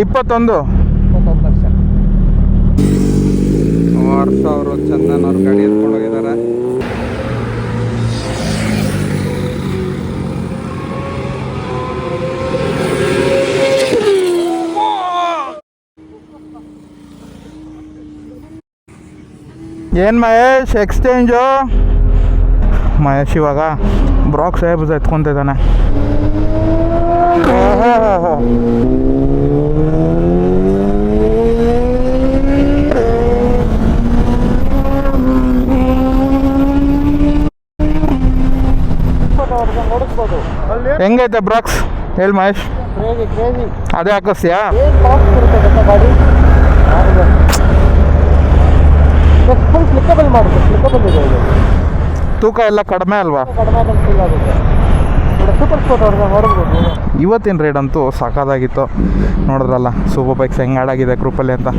21 ಲಕ್ಷ. ವರ್ಷ ಅವರು ಚಂದನ್ ಅವ್ರ ಗಾಡಿ ಎತ್ಕೊಂಡು ಹೋಗಿದ್ದಾರೆ. ಏನು ಮಹೇಶ್ ಎಕ್ಸ್ಚೇಂಜು? ಮಹೇಶ್ ಇವಾಗ ಬ್ರಾಕ್ ಸಾಹೇಬ್ ಎತ್ಕೊತಿದ್ದಾನೆ. ಹೆಂಗೈತೆ ಬ್ರಾಕ್ಸ್ ಹೇಳಿ ಮಹೇಶ್? ಅದೇ ಹಾಕಿಸ್ತೀಯಾ? ತೂಕ ಎಲ್ಲ ಕಡಿಮೆ ಅಲ್ವಾ? ಇವತ್ತಿನ ರೇಟ್ ಅಂತೂ ಸಾಕಾಗಿತ್ತು. ನೋಡಿದ್ರಲ್ಲ ಸೂಪರ್ ಬೈಕ್ಸ್ ಹೆಂಗೆ ಹಾಳಾಗಿದೆ ಗ್ರೂಪಲ್ಲಿ ಅಂತ.